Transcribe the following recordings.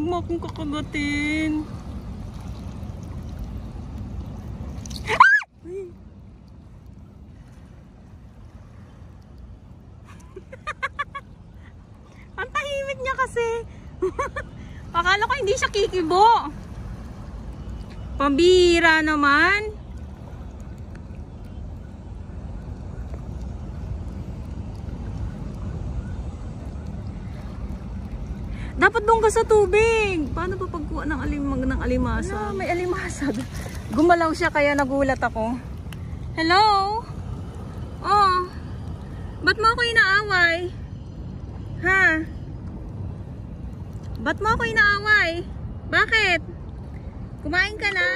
mo akong kakagatin. Ang tahimik niya kasi. Akala ko hindi siya kikibo. Pambihira naman. Dapat doon ka sa tubig. Paano pa pagkuha ng alimasag? Ano, may alimasag. Gumalaw siya kaya nagulat ako. Hello? Oh. Ba't mo ako inaaway? Ha? Ba't mo ako inaaway? Bakit? Kumain ka na?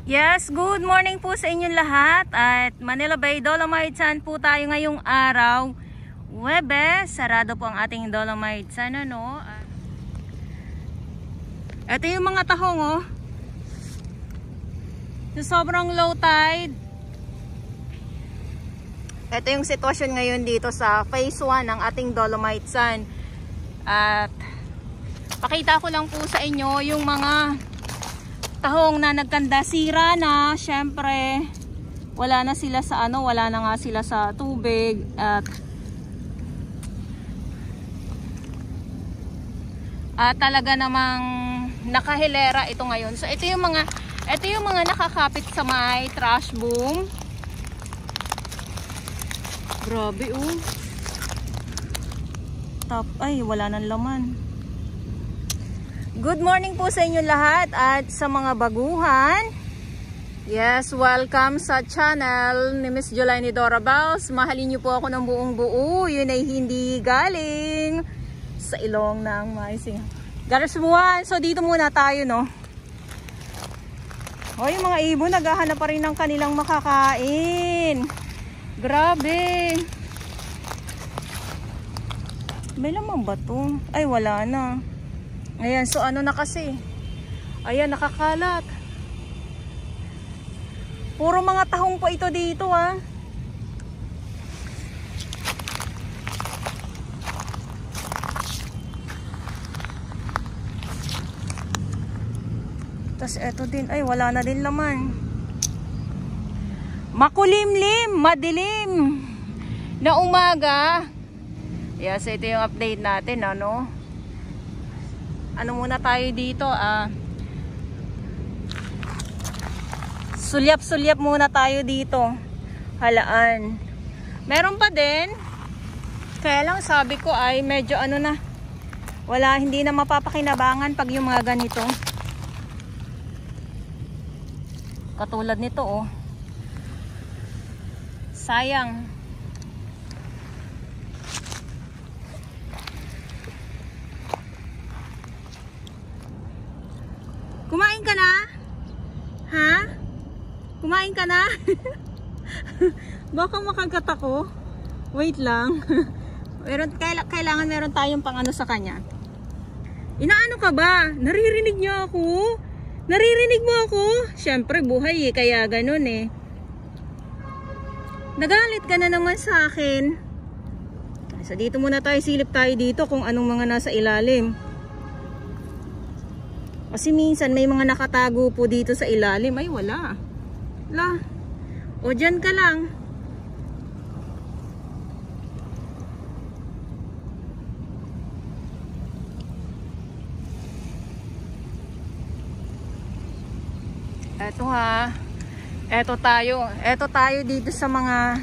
Yes, good morning po sa inyong lahat at Manila Bay Dolomite Sand po tayo ngayong araw. Webes, sarado po ang ating Dolomite Sand, ano? Ito yung mga tahong, oh. Sa sobrang low tide. Ito yung sitwasyon ngayon dito sa phase 1 ng ating Dolomite Sand. At pakita ko lang po sa inyo yung mga tahong na nagkanda, sira na. Syempre wala na sila sa wala na nga sila sa tubig at talaga namang nakahilera ito ngayon. So ito yung mga nakakapit sa may trash boom. Grabe, oh. Ay, wala nang laman. Good morning po sa inyo lahat at sa mga baguhan. Yes, welcome sa channel ni Miss Jolaine Dora Baus. Mahalin niyo po ako ng buong buo. Yun ay hindi galing sa ilong ng maising. Garasbuan. So dito muna tayo, no. O, yung mga ibon naghahanap pa rin ng kanilang makakain. Grabe. May lamang ba to? Ay, wala na. Ayan, so ano na kasi? Ayan, nakakalat. Puro mga tahong po ito dito, ah. Tapos eto din, ay wala na din laman. Makulimlim, madilim na umaga. Yes, ito yung update natin, ano? Ano muna tayo dito, sulyap-sulyap muna tayo dito. Halaan. Meron pa din. Kaya lang sabi ko ay medyo na. Wala, hindi na mapapakinabangan pag yung mga ganito. Katulad nito, oh. Sayang. Kumain ka na? Ha? Kumain ka na? Baka makagat ako. Wait lang. Kailangan meron tayong pang ano sa kanya. Inaano ka ba? Naririnig niyo ako? Naririnig mo ako? Siyempre buhay eh, kaya ganun eh. Nagalit ka na naman sa akin. So dito muna tayo, silip tayo dito kung anong mga nasa ilalim. Kasi minsan may mga nakatago po dito sa ilalim. Ay wala. Wala. O dyan ka lang. Eto ha. Eto tayo dito sa mga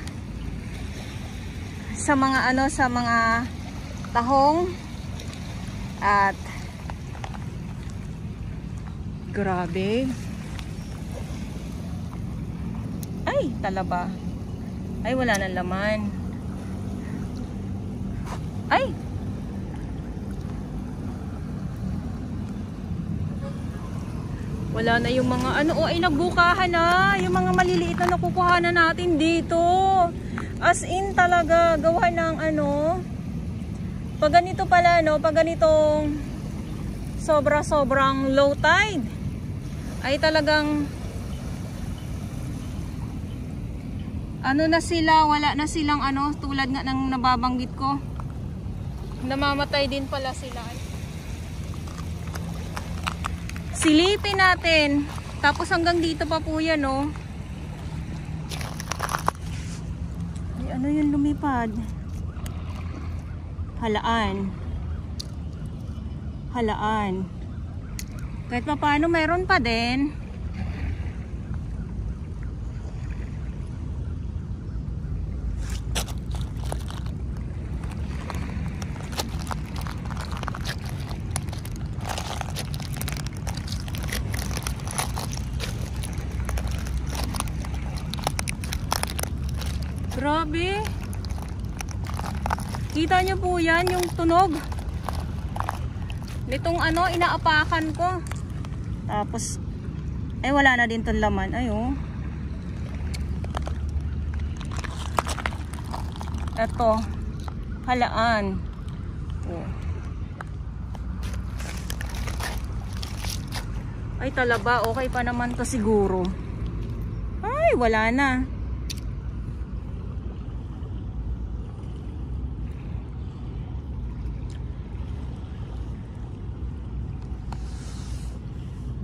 tahong at grabe. Ay, talaba. Ay, wala nang laman. Ay! Wala na yung mga ay nagbukahan na. Yung mga maliliit na nakukuhanan natin dito. As in talaga, gawa ng pag ganito pala, pag ganitong sobrang low tide, ay talagang na sila, wala na silang tulad nga ng nababanggit ko. Namamatay din pala sila. Silipin natin. Tapos hanggang dito pa po yan, oh. Ay, ano yung lumipad? Halaan. Halaan. Kahit pa paano, meron pa din. Grabe. Kita nyo po yan, yung tunog. Nitong inaapakan ko. Tapos, wala na din tong laman. Ay, oh. Eto. Halaan. Oh. Ay, talaba. Okay pa naman to siguro. Ay, wala na.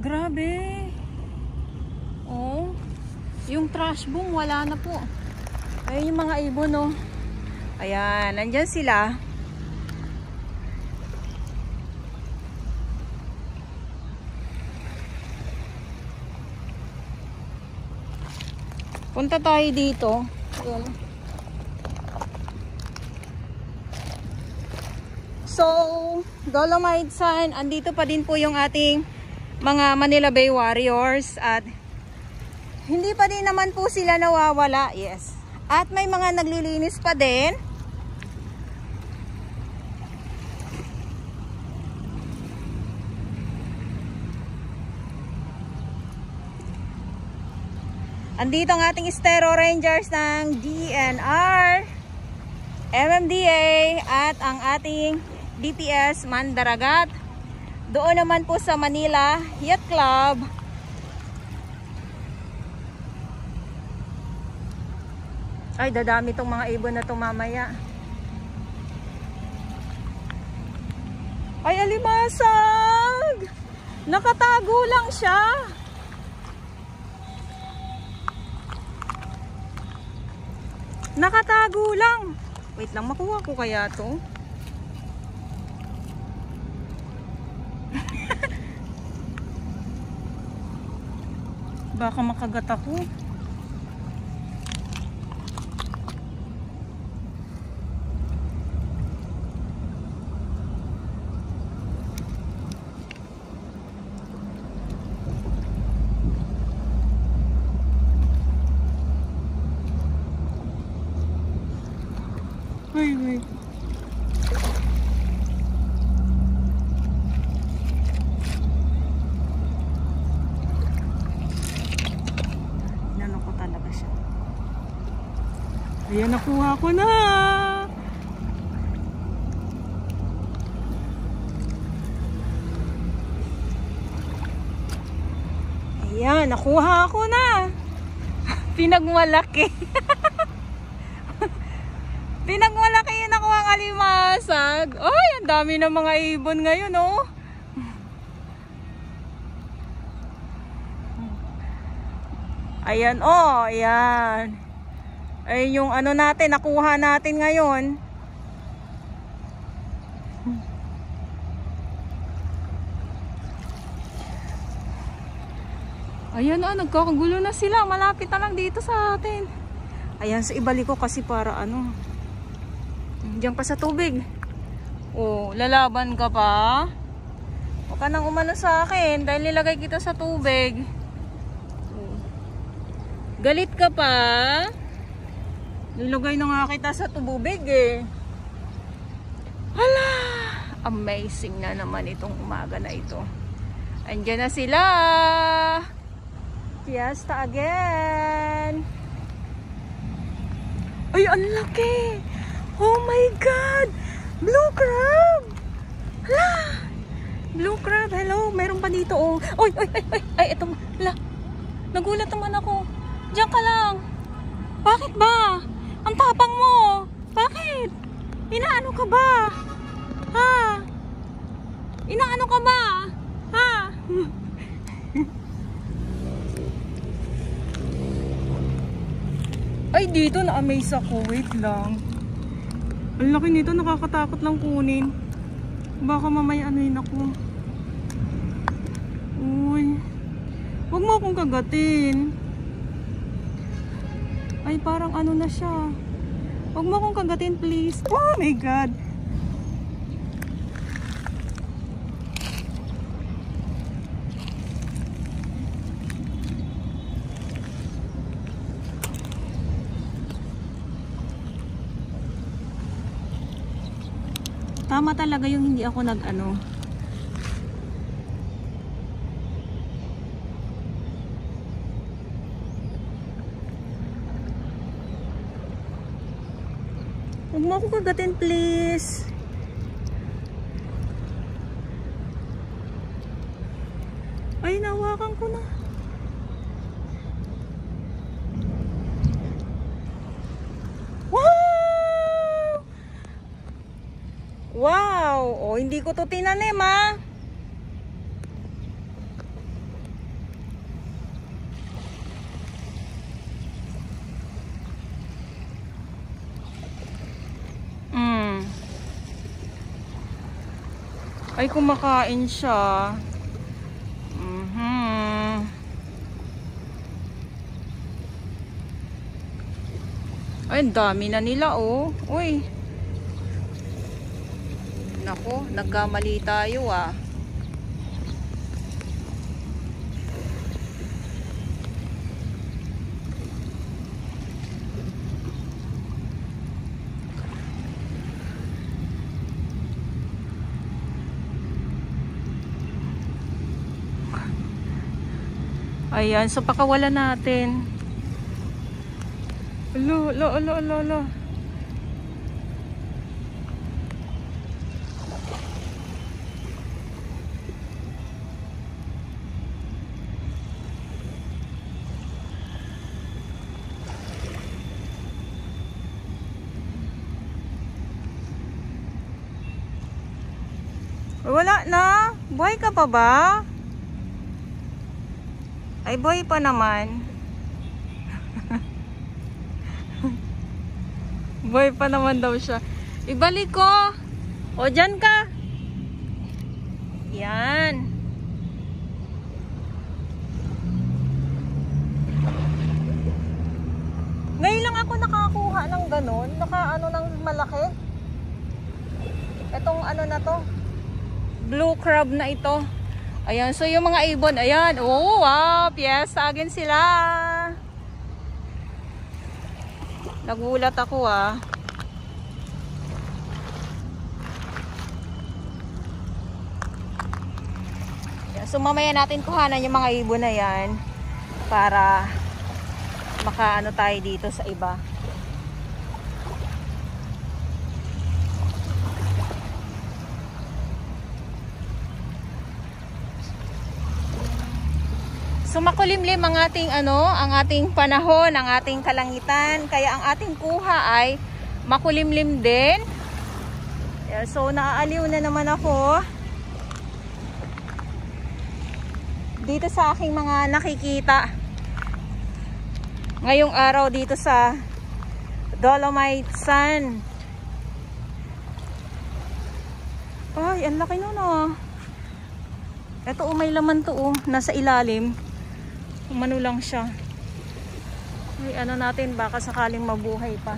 Grabe. Oh. Yung trash boom wala na po. Ayun yung mga ibon, oh. Ayan, nandyan sila. Punta tayo dito. Ayan. So, Dolomite Sun, andito pa din po yung ating mga Manila Bay Warriors at hindi pa din naman po sila nawawala. Yes. At may mga naglilinis pa din. Andito ang ating Estero Rangers ng DNR, MMDA at ang ating DPS Mandaragat. Doon naman po sa Manila Yacht Club. Ay, dadami tong mga ibon na to mamaya. Ay, alimasag! Nakatago lang siya. Nakatago lang. Wait lang, makuha ko kaya to. Baka makagat ako. Uy. Inano ko talaga siya. Ayan, nakuha ko na. Ayan, nakuha ko na. Pinagmalaki. Pinagmalaki yung nakuha ng alimasag. Ay, ang dami ng mga ibon ngayon, oh. Ayan, oh, ayan. Ay, yung ano natin, nakuha natin ngayon. Ayan, ah, nagkakagulo na sila. Malapit na lang dito sa atin. Ayan, sa ibalik ko kasi para ano. Diyan pa sa tubig. Oh, lalaban ka pa. Huwag ka nang umano sa akin dahil nilagay kita sa tubig. Oh. Galit ka pa. Nilagay na nga kita sa tubig eh. Hala! Amazing na naman itong umaga na ito. Andiyan na sila. Fiesta again. Ay, ang laki. Oh my God. Blue crab. Hala. Blue crab. Hello. Meron pa dito. Oh. Oy, oy, oy, oy. Ay, ito. Hala. Nagulat naman ako. Diyan ka lang. Bakit ba? Ang tapang mo. Bakit? Inaano ka ba? Ha? Inaano ka ba? Ha? Ay, dito na-amaze ako. Wait lang. Ang laki nito. Nakakatakot lang kunin. Baka mamaya anuin ako. Uy. Huwag mo akong kagatin. Ay, parang ano na siya. Huwag mo akong kagatin, please. Oh my God. Tama talaga yung hindi ako nag-ano. Huwag mo ako kagatin, please. Ay, nawakan ko na. Wow! Oh, hindi ko to tinanim, ah. Ay, kumakain siya. Ay, ang dami na nila, oh. Uy. Nako, nagkamali tayo, ah. Ayan, so pakawalan natin. Alo, alo, alo, alo, alo. Wala na. Buhay ka pa ba? Ay, buhay pa naman. Buhay pa naman daw siya. Ibalik ko. O, dyan ka. Yan. Ngayon lang ako nakakuha ng ganun. Naka-ano ng malaki. Itong ano na to. Blue crab na ito. Ayan, so yung mga ibon, ayan. Oh, wow, fiesta again sila. Nagulat ako, ah. So mamaya natin kuhanan yung mga ibon na yan para makaano tayo dito sa iba. So makulimlim ang ating ang ating panahon, ang ating kalangitan, kaya ang ating kuha ay makulimlim din. Yeah, so naaaliw na naman ako dito sa aking mga nakikita ngayong araw dito sa Dolomite Sun. Ay, ang laki nun oh. Ito oh, may laman to oh, nasa ilalim. Umano lang siya. Ay, ano natin, baka sakaling mabuhay pa.